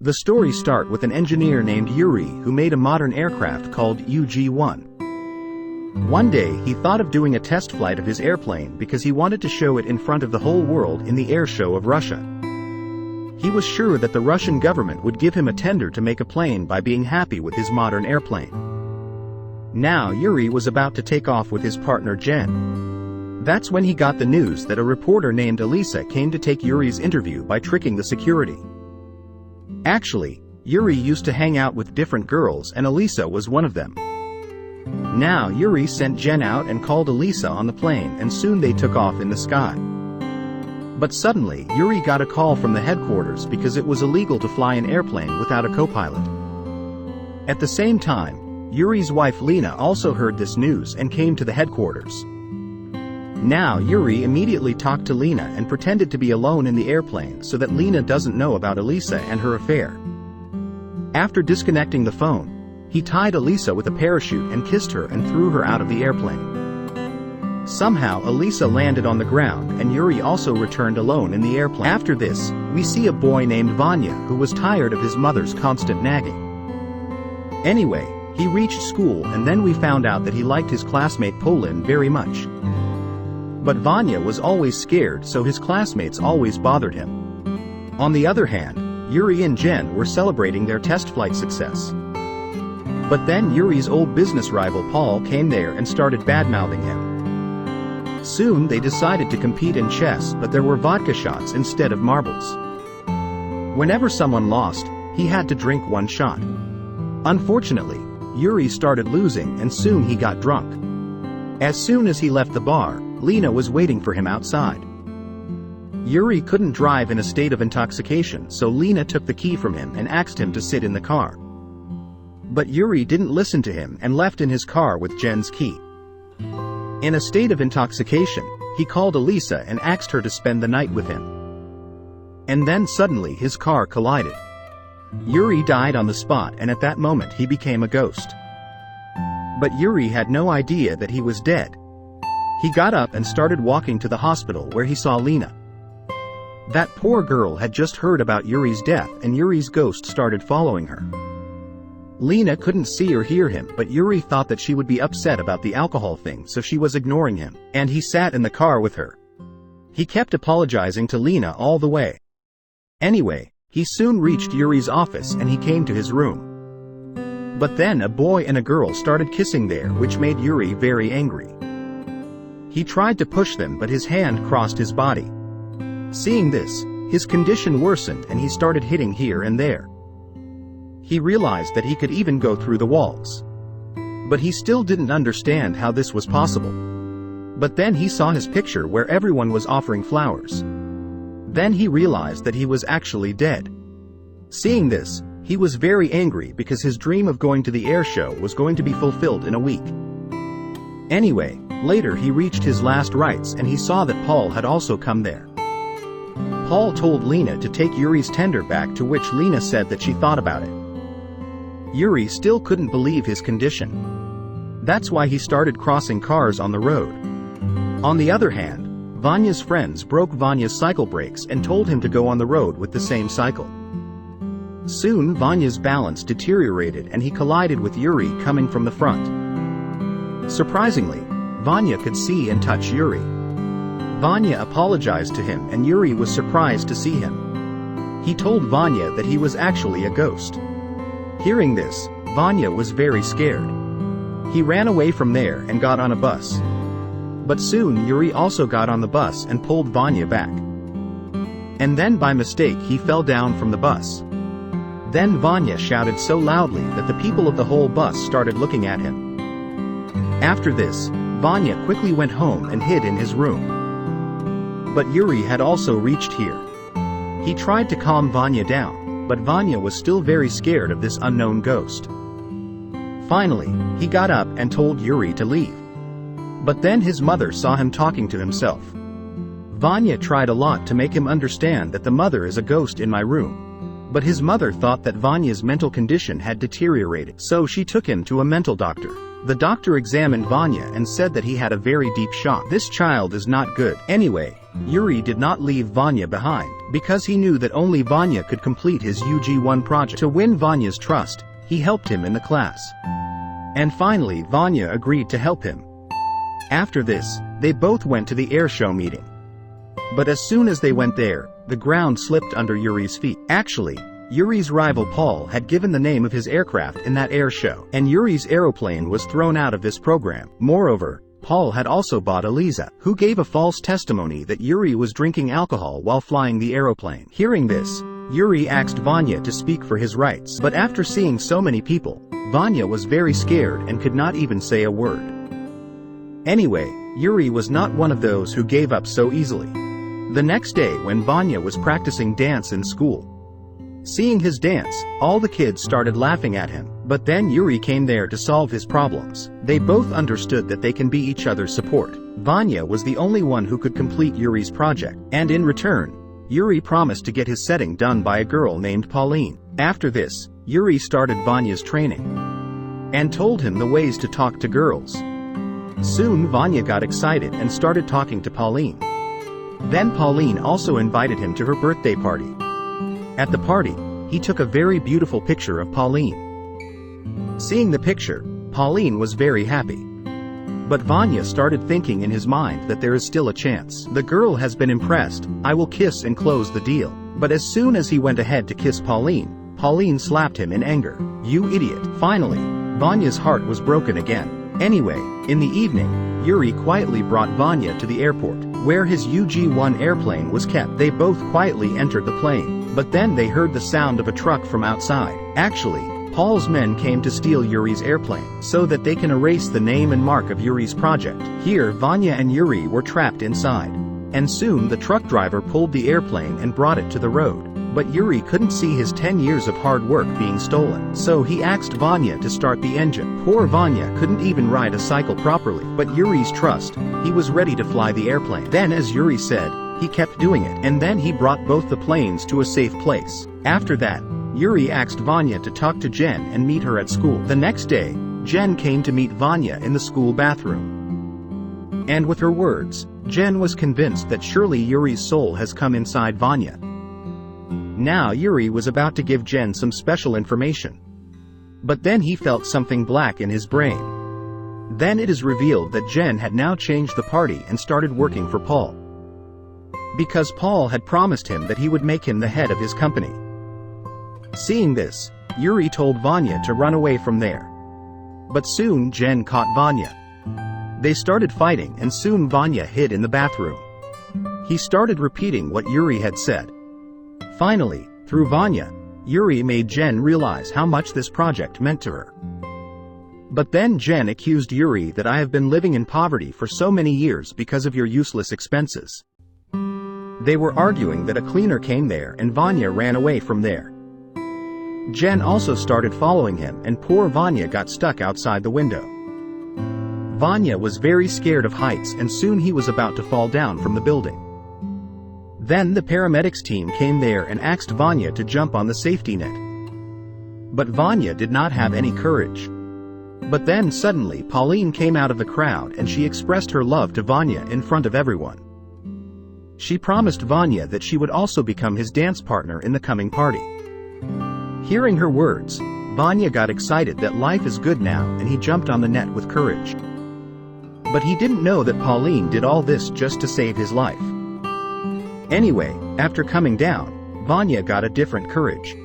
The story starts with an engineer named Yuri who made a modern aircraft called UG-1. One day he thought of doing a test flight of his airplane because he wanted to show it in front of the whole world in the air show of Russia. He was sure that the Russian government would give him a tender to make a plane by being happy with his modern airplane. Now Yuri was about to take off with his partner Jen. That's when he got the news that a reporter named Elisa came to take Yuri's interview by tricking the security. Actually, Yuri used to hang out with different girls and Elisa was one of them. Now Yuri sent Jen out and called Elisa on the plane and soon they took off in the sky. But suddenly, Yuri got a call from the headquarters because it was illegal to fly an airplane without a co-pilot. At the same time, Yuri's wife Lena also heard this news and came to the headquarters. Now Yuri immediately talked to Lena and pretended to be alone in the airplane so that Lena doesn't know about Elisa and her affair. After disconnecting the phone, he tied Elisa with a parachute and kissed her and threw her out of the airplane. Somehow Elisa landed on the ground and Yuri also returned alone in the airplane. After this, we see a boy named Vanya who was tired of his mother's constant nagging. Anyway, he reached school and then we found out that he liked his classmate Polin very much. But Vanya was always scared so his classmates always bothered him. On the other hand, Yuri and Jen were celebrating their test flight success. But then Yuri's old business rival Paul came there and started bad-mouthing him. Soon they decided to compete in chess but there were vodka shots instead of marbles. Whenever someone lost, he had to drink one shot. Unfortunately, Yuri started losing and soon he got drunk. As soon as he left the bar, Lena was waiting for him outside. Yuri couldn't drive in a state of intoxication so Lena took the key from him and asked him to sit in the car. But Yuri didn't listen to him and left in his car with Jen's key. In a state of intoxication, he called Elisa and asked her to spend the night with him. And then suddenly his car collided. Yuri died on the spot and at that moment he became a ghost. But Yuri had no idea that he was dead. He got up and started walking to the hospital where he saw Lena. That poor girl had just heard about Yuri's death and Yuri's ghost started following her. Lena couldn't see or hear him but Yuri thought that she would be upset about the alcohol thing so she was ignoring him, and he sat in the car with her. He kept apologizing to Lena all the way. Anyway, he soon reached Yuri's office and he came to his room. But then a boy and a girl started kissing there which made Yuri very angry. He tried to push them but his hand crossed his body. Seeing this, his condition worsened and he started hitting here and there. He realized that he could even go through the walls. But he still didn't understand how this was possible. But then he saw his picture where everyone was offering flowers. Then he realized that he was actually dead. Seeing this, he was very angry because his dream of going to the air show was going to be fulfilled in a week. Anyway, later he reached his last rites and he saw that Paul had also come there. Paul told Lena to take Yuri's tender back, to which Lena said that she thought about it. Yuri still couldn't believe his condition. That's why he started crossing cars on the road. On the other hand, Vanya's friends broke Vanya's cycle brakes and told him to go on the road with the same cycle. Soon Vanya's balance deteriorated and he collided with Yuri coming from the front. Surprisingly, Vanya could see and touch Yuri. Vanya apologized to him and Yuri was surprised to see him. He told Vanya that he was actually a ghost. Hearing this, Vanya was very scared. He ran away from there and got on a bus. But soon Yuri also got on the bus and pulled Vanya back. And then by mistake he fell down from the bus. Then Vanya shouted so loudly that the people of the whole bus started looking at him. After this, Vanya quickly went home and hid in his room. But Yuri had also reached here. He tried to calm Vanya down, but Vanya was still very scared of this unknown ghost. Finally, he got up and told Yuri to leave. But then his mother saw him talking to himself. Vanya tried a lot to make him understand that the mother is a ghost in my room. But his mother thought that Vanya's mental condition had deteriorated, so she took him to a mental doctor. The doctor examined Vanya and said that he had a very deep shock. This child is not good. Anyway, Yuri did not leave Vanya behind, because he knew that only Vanya could complete his UG1 project. To win Vanya's trust, he helped him in the class. And finally Vanya agreed to help him. After this, they both went to the air show meeting. But as soon as they went there, the ground slipped under Yuri's feet. Actually, Yuri's rival Paul had given the name of his aircraft in that air show, and Yuri's aeroplane was thrown out of this program. Moreover, Paul had also bought Eliza, who gave a false testimony that Yuri was drinking alcohol while flying the aeroplane. Hearing this, Yuri asked Vanya to speak for his rights. But after seeing so many people, Vanya was very scared and could not even say a word. Anyway, Yuri was not one of those who gave up so easily. The next day when Vanya was practicing dance in school, seeing his dance, all the kids started laughing at him, but then Yuri came there to solve his problems. They both understood that they can be each other's support. Vanya was the only one who could complete Yuri's project, and in return, Yuri promised to get his setting done by a girl named Pauline. After this, Yuri started Vanya's training, and told him the ways to talk to girls. Soon Vanya got excited and started talking to Pauline. Then Pauline also invited him to her birthday party. At the party, he took a very beautiful picture of Pauline. Seeing the picture, Pauline was very happy. But Vanya started thinking in his mind that there is still a chance. The girl has been impressed, I will kiss and close the deal. But as soon as he went ahead to kiss Pauline, Pauline slapped him in anger. You idiot. Finally, Vanya's heart was broken again. Anyway, in the evening, Yuri quietly brought Vanya to the airport, where his UG-1 airplane was kept. They both quietly entered the plane, but then they heard the sound of a truck from outside. Actually, Paul's men came to steal Yuri's airplane, so that they can erase the name and mark of Yuri's project. Here Vanya and Yuri were trapped inside. And soon the truck driver pulled the airplane and brought it to the road. But Yuri couldn't see his 10 years of hard work being stolen, so he asked Vanya to start the engine. Poor Vanya couldn't even ride a cycle properly, but Yuri's trust, he was ready to fly the airplane. Then as Yuri said, he kept doing it, and then he brought both the planes to a safe place. After that, Yuri asked Vanya to talk to Jen and meet her at school. The next day, Jen came to meet Vanya in the school bathroom. And with her words, Jen was convinced that surely Yuri's soul has come inside Vanya. Now Yuri was about to give Jen some special information. But then he felt something black in his brain. Then it is revealed that Jen had now changed the party and started working for Paul. Because Paul had promised him that he would make him the head of his company. Seeing this, Yuri told Vanya to run away from there. But soon Jen caught Vanya. They started fighting and soon Vanya hid in the bathroom. He started repeating what Yuri had said. Finally, through Vanya, Yuri made Jen realize how much this project meant to her. But then Jen accused Yuri that I have been living in poverty for so many years because of your useless expenses. They were arguing that a cleaner came there and Vanya ran away from there. Jen also started following him and poor Vanya got stuck outside the window. Vanya was very scared of heights and soon he was about to fall down from the building. Then the paramedics team came there and asked Vanya to jump on the safety net. But Vanya did not have any courage. But then suddenly Pauline came out of the crowd and she expressed her love to Vanya in front of everyone. She promised Vanya that she would also become his dance partner in the coming party. Hearing her words, Vanya got excited that life is good now and he jumped on the net with courage. But he didn't know that Pauline did all this just to save his life. Anyway, after coming down, Vanya got a different courage.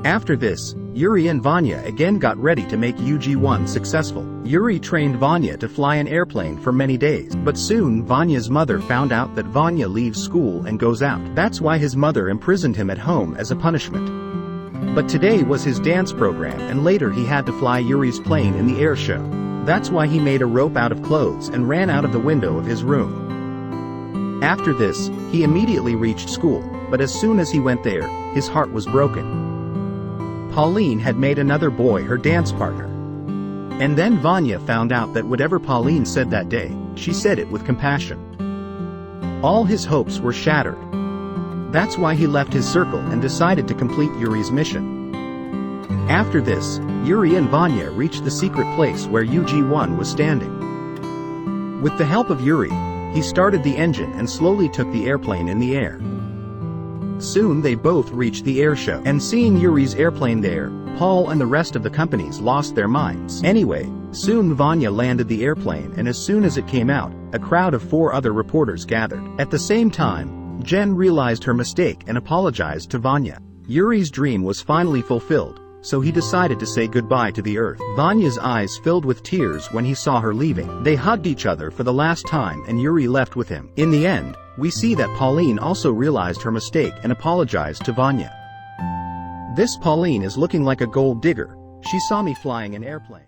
After this, Yuri and Vanya again got ready to make UG-1 successful. Yuri trained Vanya to fly an airplane for many days, but soon Vanya's mother found out that Vanya leaves school and goes out. That's why his mother imprisoned him at home as a punishment. But today was his dance program and later he had to fly Yuri's plane in the air show. That's why he made a rope out of clothes and ran out of the window of his room. After this, he immediately reached school, but as soon as he went there, his heart was broken. Pauline had made another boy her dance partner. And then Vanya found out that whatever Pauline said that day, she said it with compassion. All his hopes were shattered. That's why he left his circle and decided to complete Yuri's mission. After this, Yuri and Vanya reached the secret place where UG-1 was standing. With the help of Yuri, he started the engine and slowly took the airplane in the air. Soon they both reached the air show, and seeing Yuri's airplane there, Paul and the rest of the companies lost their minds. Anyway, soon Vanya landed the airplane, and as soon as it came out, a crowd of 4 other reporters gathered. At the same time, Jen realized her mistake and apologized to Vanya. Yuri's dream was finally fulfilled, so he decided to say goodbye to the Earth. Vanya's eyes filled with tears when he saw her leaving. They hugged each other for the last time and Yuri left with him. In the end, we see that Pauline also realized her mistake and apologized to Vanya. This Pauline is looking like a gold digger. She saw me flying an airplane.